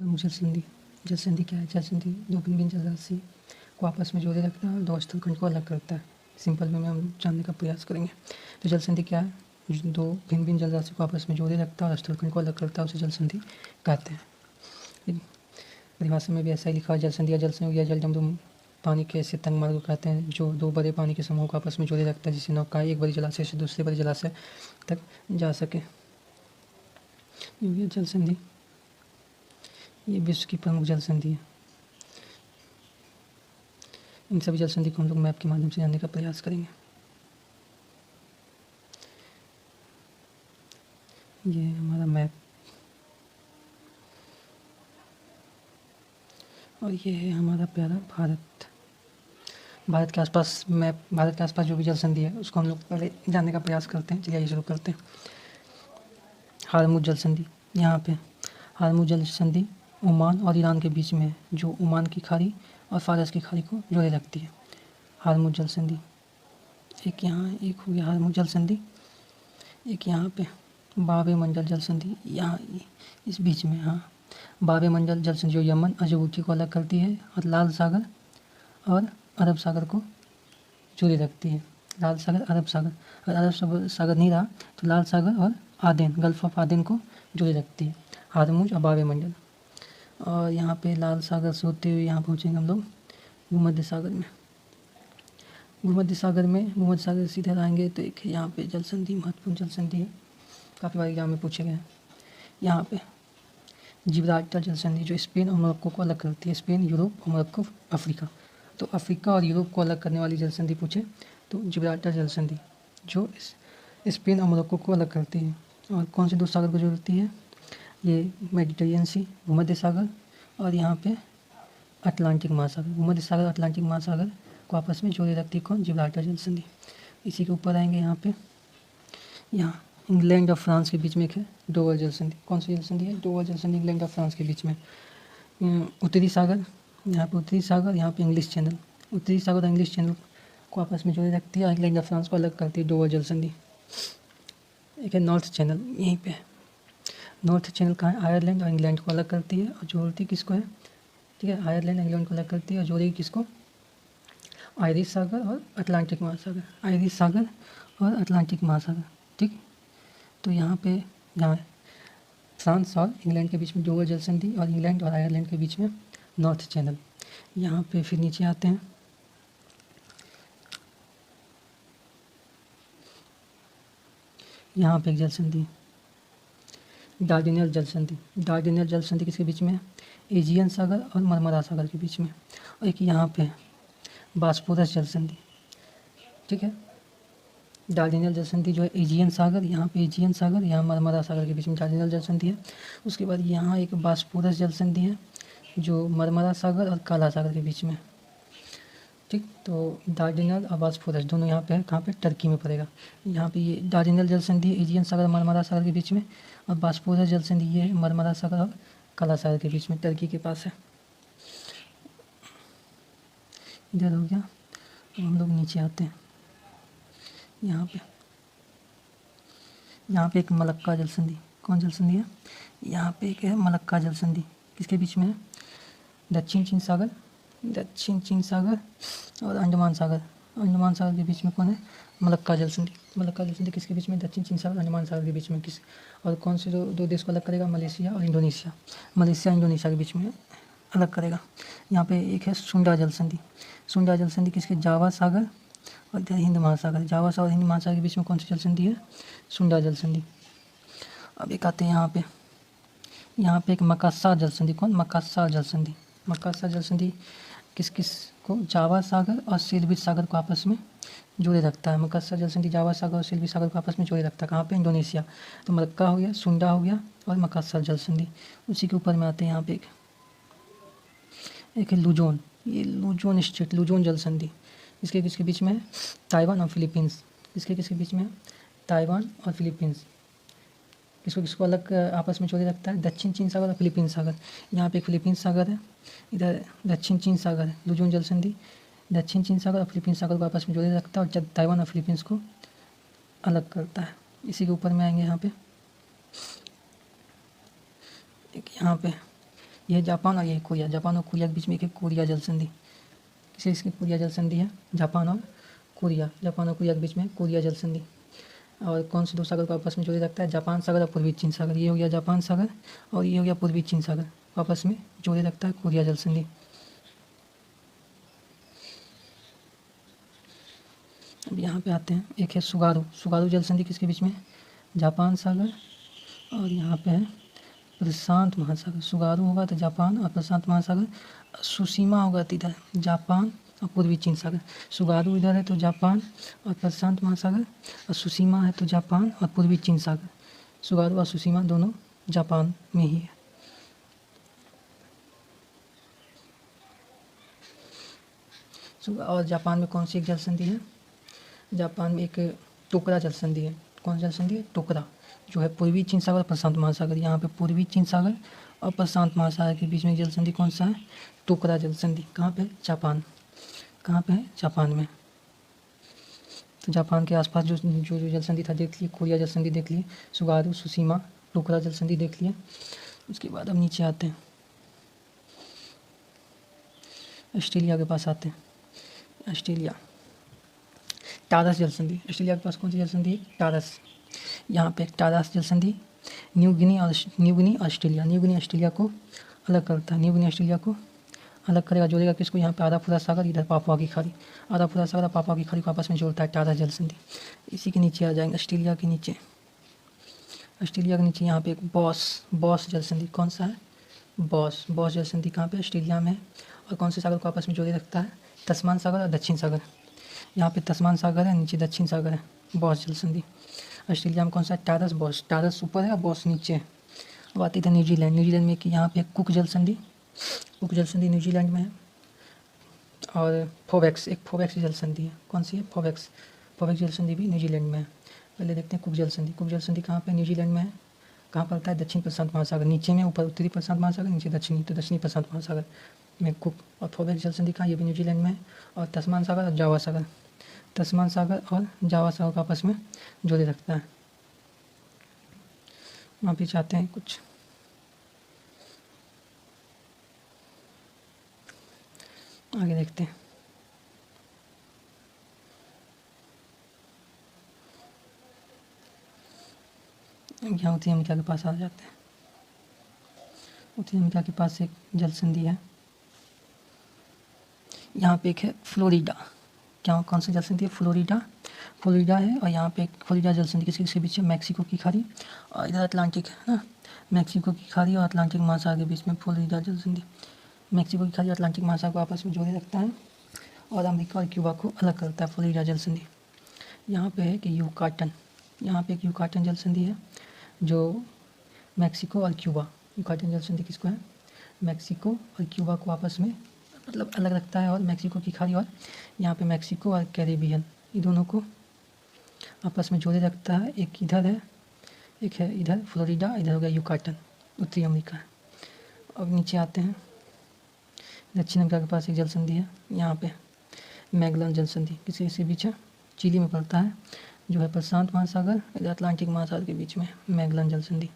प्रमुख जल संधि। जल संधि क्या है? जल संधि दो भिन्न भिन्न जलराशि को आपस में जोड़े रखता है और दो स्थलखंड को अलग करता है। सिंपल में हम जानने का प्रयास करेंगे। तो जल संधि क्या है? दो भिन्न भिन्न जलराशि को आपस में जोड़े रखता है और स्थलखंड को अलग करता है, उसे जल संधि कहते हैं। परिभाषा में भी ऐसा ही लिखा है, जल संधि या जल संयुग या जल जमदूम पानी के ऐसे तंग मार्ग को कहते हैं जो दो बड़े पानी के समूह को आपस में जोड़े रखता है, जिससे नौका एक बड़े जलाशय से दूसरे बड़े जलाशय तक जा सके। ये जल संधि, ये विश्व की प्रमुख जल संधि है। इन सभी जल संधि को हम लोग मैप के माध्यम से जानने का प्रयास करेंगे। ये है हमारा मैप और ये है हमारा प्यारा भारत। भारत के आसपास मैप, भारत के आसपास जो भी जल संधि है उसको हम लोग पहले जानने का प्रयास करते हैं। चलिए आइए शुरू करते हैं। हारमुज जल संधि, यहाँ पे हारमुज जल संधि ओमान और ईरान के बीच में है, जो ओमान की खाड़ी और फारस की खाड़ी को जोड़े रखती है। हारमुज जल संधि, एक यहाँ एक हो गया हारमुज जल संधि, एक यहाँ पे बाब ए मंडल जल संधि, यहाँ इस बीच में। हाँ, बाब ए मंडल जल संधि जो यमन और जिबूती को अलग करती है और लाल सागर और अरब सागर को जोड़े रखती है। लाल सागर, अरब सागर, अगर अरब सागर नहीं रहा तो लाल सागर और आदेन, गल्फ ऑफ आदेन को जोड़े रखती है हारमुज और बाब ए मंडल। और यहाँ पे लाल सागर से होते हुए यहाँ पहुँचेंगे हम लोग भूमध्य सागर में। भूमध्य सागर में, भूमध्य सागर से सीधे आएंगे तो एक यहाँ पे जल संधि, महत्वपूर्ण जल संधि है, काफ़ी बार एग्जाम में पूछे गए हैं। यहाँ पे जिब्राल्टर जल संधि जो स्पेन और मोरक्को को अलग करती है, स्पेन, यूरोप और मोरक्को, अफ्रीका। तो अफ्रीका और यूरोप को अलग करने वाली जल संधि पूछे तो जिब्राल्टर जल संधि जो स्पेन और मोरक्को को अलग करती है। और कौन से दो सागर को जोड़ती है? ये मेडिटेरियन सी, भूमध्य सागर, और यहाँ पे अटलांटिक महासागर। भूमध्य सागर, अटलांटिक महासागर को आपस में जोड़े रखती है कौन? जिब्राल्टर जल संधि। इसी के ऊपर आएंगे यहाँ पे, यहाँ इंग्लैंड और फ्रांस के बीच में एक है डोवर जल संधि। कौन सी जल संधि है? डोवर जल संधि, इंग्लैंड और फ्रांस के बीच में। उत्तरी सागर, यहाँ पे उत्तरी सागर, यहाँ पे इंग्लिश चैनल। उत्तरी सागर और इंग्लिश चैनल को आपस में जोड़े रखती है और इंग्लैंड और फ्रांस को अलग करती है, डोवर जल संधि। एक है नॉर्थ चैनल, यहीं पे। नॉर्थ चैनल कहाँ है? आयरलैंड और इंग्लैंड को अलग करती है और जोड़ती किसको है? ठीक है, आयरलैंड इंग्लैंड को अलग करती है और जोड़ेगी किसको? आयरिश सागर और अटलांटिक महासागर, आयरिश सागर और अटलांटिक महासागर। ठीक, तो यहाँ पे यहाँ फ्रांस और इंग्लैंड के बीच में डोवर जल संधि और इंग्लैंड और आयरलैंड के बीच में नॉर्थ चैनल। यहाँ पे फिर नीचे आते हैं, यहाँ पे एक जल संधि, डार्डेनियल जल संधि। डार्डेनियल जल संधि किसके बीच में है? एजियन सागर और मरमरा सागर के बीच में। और एक यहाँ पे बास्पोरस जल संधि। ठीक है, डार्डेनियल जल संधि जो है एजियन सागर, यहाँ पे एजियन सागर, यहाँ मरमरा सागर के बीच में डार्डेनियल जल संधि है। उसके बाद यहाँ एक बास्पोरस जल संधि है जो मरमरा सागर और काला सागर के बीच में। ठीक, तो डार्डेनियल और बास्पोरस दोनों यहाँ पे है, कहाँ पे? टर्की में पड़ेगा। यहाँ पे ये डार्डेनियल जल संधि एजियन सागर मरमरा सागर के बीच में, और बास्पोरस जल संधि ये है मरमरा सागर और काला सागर के बीच में, टर्की के पास है। इधर हो गया। अब हम लोग नीचे आते हैं, यहाँ पे एक मलक्का जल संधि। कौन जल संधि है? यहाँ पे एक है मलक्का जल संधि, किसके बीच में है? दक्षिण चीन सागर, दक्षिण चीन सागर और अंडमान सागर। अंडमान सागर के बीच में कौन है? मलक्का जल संधि। मलक्का जल संधि किसके बीच में? दक्षिण चीन सागर, अंडमान सागर के बीच में। किस और कौन से दो देश को अलग करेगा? मलेशिया और इंडोनेशिया। मलेशिया इंडोनेशिया के बीच में अलग करेगा। यहाँ पे एक है सुंडा जल संधि। सुंडा जल संधि किसके? जावा सागर और इधर हिंद महासागर। जावा सागर और हिंद महासागर के बीच में कौन सी जल संधि है? सुंडा जल संधि। अब एक आते हैं यहाँ पे एक मकास्सा जल संधि। कौन? मकास्सा जल संधि। मकास्सा जल संधि किस किस को? जावा सागर और सिल्विट सागर को आपस में जोड़े रखता है। मकास्सा जल संधि जावा सागर और सिल्विट सागर को आपस में जोड़े रखता है। कहाँ पे? इंडोनेशिया। तो मलक्का हो गया, सुंडा हो गया और मकास्सा जल संधि। उसी के ऊपर में आते हैं यहाँ पे एक है लुजोन। ये लुजोन स्टेट, लुजोन जल संधि इसके किसके बीच में है? ताइवान और फिलीपींस। इसके किसके बीच में है? ताइवान और फिलीपींस। किसको किसको अलग आपस में जोड़े रखता है? दक्षिण चीन सागर और फिलीपींस सागर। यहाँ पे फिलीपींस सागर है, इधर दक्षिण चीन सागर है। लुजोन जल संधि दक्षिण चीन सागर और फिलीपींस सागर को आपस में जोड़े रखता है और ताइवान और फिलीपींस को अलग करता है। इसी के ऊपर में आएंगे यहाँ पे ये जापान और ये कोरिया, जापान और कोरिया के बीच में एक है कोरिया जल संधि। किसे इसकी कोरिया जल संधि है? जापान और कोरिया, जापान और कोरिया के बीच में कोरिया जल संधि। और कौन से दो सागर को आपस में जोड़े रखता है? जापान सागर और पूर्वी चीन सागर। ये हो गया जापान सागर और ये हो गया पूर्वी चीन सागर, आपस में जोड़े रखता है कोरिया जल संधि। अब यहाँ पे आते हैं, एक है सुगारू, सुगारू जल संधि किसके बीच में? जापान सागर और यहाँ पे है प्रशांत महासागर। सुगारू होगा तो जापान और प्रशांत महासागर, सुसीमा होगा तो इधर जापान और पूर्वी चीन सागर। सुगारू इधर है तो जापान और प्रशांत महासागर, और सुसीमा है तो जापान और पूर्वी चीन सागर। सुगारू और सुसीमा दोनों जापान में ही है। और जापान में कौन सी एक जल संधि है? जापान में एक टोकरा जल संधि है। कौन सी जल संधि है? टोकरा, जो है पूर्वी चीन सागर और प्रशांत महासागर। यहाँ पे पूर्वी चीन सागर और प्रशांत महासागर के बीच में जल संधि कौन सा है? टोकरा जल संधि। कहाँ पे? जापान। कहाँ पे है? जापान में। तो जापान के आसपास जो जो जो जल संधि था देख लिए, कोरिया जल संधि देख लिए, सुगारू, सुसीमा, टोकरा जल संधि देख लिए। उसके बाद अब नीचे आते हैं, ऑस्ट्रेलिया के पास आते हैं। ऑस्ट्रेलिया, टारस जल संधि। ऑस्ट्रेलिया के पास कौन सी जल संधि है? टारस। यहाँ पे टारस जल संधि New Guinea Australia, New Guinea Australia को अलग करता है। न्यू गिनी ऑस्ट्रेलिया को अलग करेगा, जोड़ेगा किसको? यहाँ पे आराफुरा सागर, इधर पापुआ की खाड़ी। आराफुरा सागर और पापुआ की खाड़ी को आपस में जोड़ता है टारस जल संधि। इसी के नीचे आ जाएंगे ऑस्ट्रेलिया के नीचे। ऑस्ट्रेलिया के नीचे यहाँ पे एक बॉस जल संधि। कौन सा है? बॉस जल संधि कहाँ पे? ऑस्ट्रेलिया में। और कौन से सागर को आपस में जोड़े रखता है? तस्मान सागर और दक्षिण सागर। यहाँ पे तस्मान सागर है, नीचे दक्षिण सागर है। बॉस जल संधि ऑस्ट्रेलिया में कौन सा है? Taurus boss. टारस ऊपर है और बॉस नीचे है। अब आते थे न्यूजीलैंड। न्यूजीलैंड में कि यहाँ पे कुक जल संधि, कुक जल संधि न्यूजीलैंड में है। और फोवेक्स, एक फोवेक्स जल संधि है। कौन सी है? फोवेक्स जल संधि भी न्यूजीलैंड में है। पहले देखते हैं कुक जल संधि। कुक जल संधि कहाँ पे? न्यूजीलैंड में है। कहाँ पड़ता है? दक्षिण प्रशांत महासागर। नीचे में ऊपर उत्तरी प्रशांत महासागर, नीचे दक्षिणी, तो दक्षिणी प्रशांत महासागर में कुक। और फोवेक्स जल संधि कहाँ? ये भी न्यूजीलैंड में है। और तस्मान सागर और जावा सागर, तस्मान सागर और जावा सागर को आपस में जोड़े रखता है। वहाँ पे चाहते हैं कुछ आगे देखते हैं। यहाँ उत्तरी अमेरिका के पास आ जाते हैं। उत्तरी अमेरिका के पास एक जल संधि है, यहाँ पे एक है फ्लोरिडा। क्या कौन सी जल संधि है? फ्लोरिडा है। और यहाँ पे एक फ्लोरिडा जल संधि किसके बीच है? मैक्सिको की खाड़ी और इधर अटलांटिक है ना, मैक्सिको की खाड़ी और अटलांटिक महासागर के बीच में फ्लोरिडा जल संधि। मैक्सिको की खाड़ी और अटलांटिक महासागर को आपस में जोड़े रखता है और अमेरिका और क्यूबा को अलग करता है फ्लोरिडा जल संधि। यहाँ पे है कि यूकाटन, यहाँ पे एक यूकाटन जल संधि है जो मैक्सिको और क्यूबा, यूकाटन जल संधि किसको है? मैक्सिको और क्यूबा को आपस में मतलब अलग रखता है। और मैक्सिको की खाड़ी और यहाँ पे मैक्सिको और कैरेबियन, ये दोनों को आपस में जोड़े रखता है। एक इधर है, एक है इधर फ्लोरिडा, इधर हो गया यूकाटन, उत्तरी अमेरिका है। अब नीचे आते हैं, दक्षिण अमेरिका के पास एक जल संधि है, यहाँ पे मैगलन जल संधि किसी बीच है? चिली में पड़ता है, जो है प्रशांत महासागर इधर अटलांटिक महासागर के बीच में मैगलन जल संधि।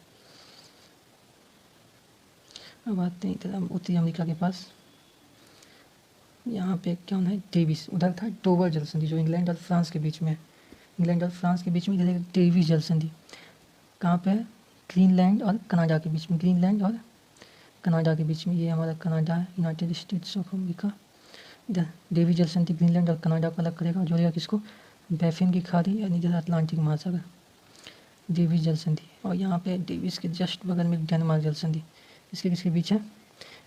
अब आते हैं इधर उत्तरी अमेरिका के पास, यहाँ पे क्या है? डेविस। उधर था डोवर जल संधि जो इंग्लैंड और फ्रांस के बीच में है। इंग्लैंड और फ्रांस के बीच में इधर डेविस जल संधि कहाँ पे है? ग्रीनलैंड और कनाडा के बीच में, ग्रीनलैंड और कनाडा के बीच में। ये हमारा कनाडा है, यूनाइटेड स्टेट्स ऑफ अमेरिका। इधर डेविस जल संधि ग्रीनलैंड और कनाडा को अलग करेगा, जोड़ेगा किसको? बैफिन की खाड़ी और इधर अटलांटिक महासागर, डेविस जल संधि। और यहाँ पे डेविस के जस्ट बगल में डेनमार्क जल संधि, इसके किसके बीच है?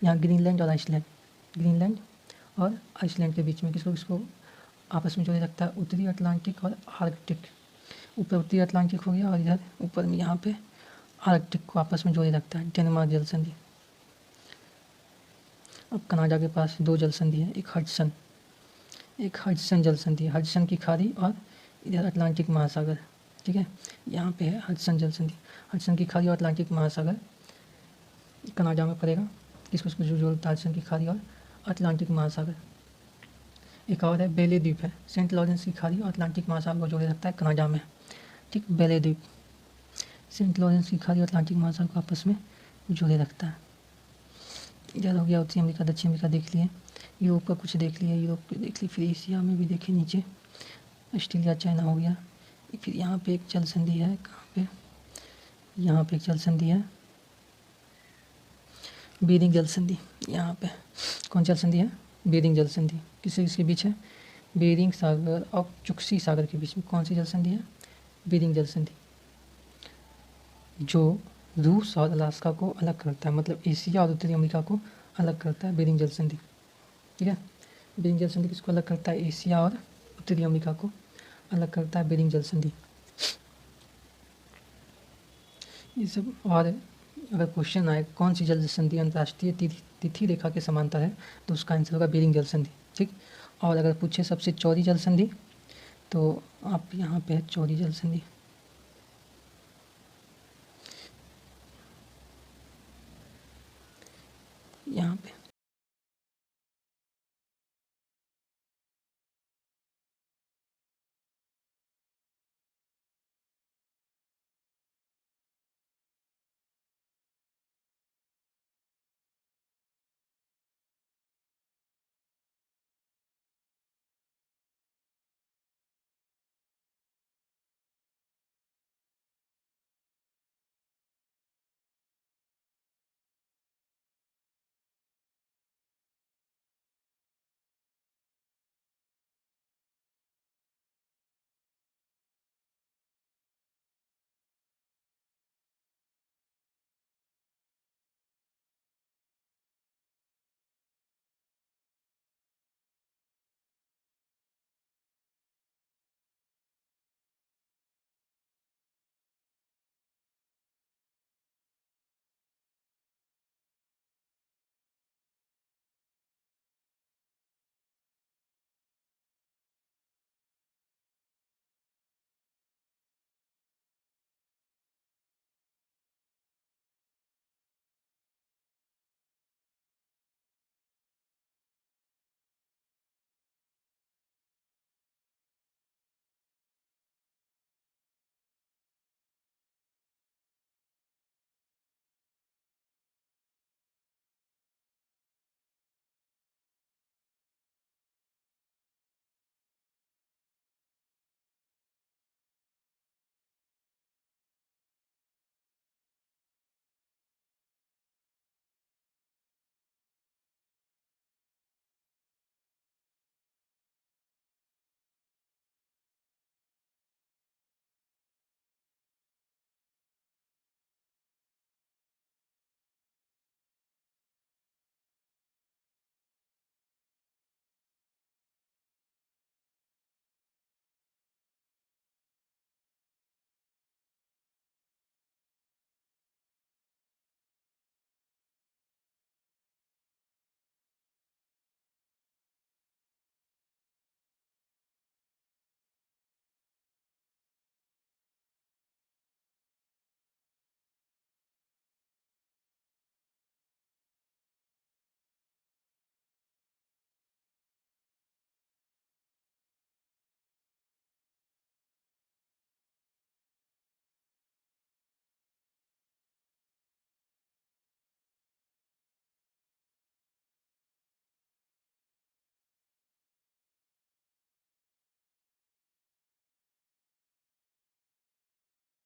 यहाँ ग्रीनलैंड और आइसलैंड, ग्रीनलैंड और आइसलैंड के बीच में किसको आपस में जोड़े रखता है? उत्तरी अटलांटिक और आर्कटिक। ऊपर उत्तरी अटलांटिक हो गया और इधर ऊपर में यहाँ पे आर्कटिक को आपस में जोड़े रखता है, डेनमार्क जल संधि। अब कनाडा के पास दो जल संधि है, एक हडसन जल संधि, हडसन की खाड़ी और इधर अटलांटिक महासागर। ठीक है, यहाँ पे है हडसन जल संधि, हडसन की खाड़ी और अटलांटिक महासागर कनाडा में पड़ेगा। किसको जो जोड़ता है? हडसन की खाड़ी और अटलांटिक महासागर। एक और है बेले द्वीप है, सेंट लॉरेंस की खाड़ी और अटलांटिक महासागर को जोड़े रखता है कनाडा में। ठीक, बेले द्वीप सेंट लॉरेंस की खाड़ी और अटलांटिक महासागर को आपस में जोड़े रखता है। इधर हो गया उत्तरी अमेरिका, दक्षिण अमेरिका देख लिए, यूरोप का कुछ देख लिया, यूरोप के देख ली, फिर एशिया में भी देखे नीचे, ऑस्ट्रेलिया चाइना हो गया। फिर यहाँ पे एक जल संधि है, कहाँ पे, यहाँ पे एक जल संधि है, बेरिंग जल संधि। यहाँ पे कौन जल संधि है, बेरिंग जल संधि। किसके बीच है, बेरिंग सागर और चुक्सी सागर के बीच में कौन सी जल संधि है, बेरिंग जल संधि, जो रूस और अलास्का को अलग करता है, मतलब एशिया और उत्तरी अमेरिका को अलग करता है बेरिंग जल संधि। ठीक है, बेरिंग जल संधि किसको अलग करता है, एशिया और उत्तरी अमेरिका को अलग करता है बेरिंग जल संधि। ये सब। और अगर क्वेश्चन आए कौन सी जल संधि अंतर्राष्ट्रीय तिथि रेखा के समांतर है, तो उसका आंसर होगा बेरिंग जल संधि। ठीक, और अगर पूछे सबसे चौड़ी जल संधि, तो आप यहाँ पे है चौड़ी जल संधि, यहाँ पे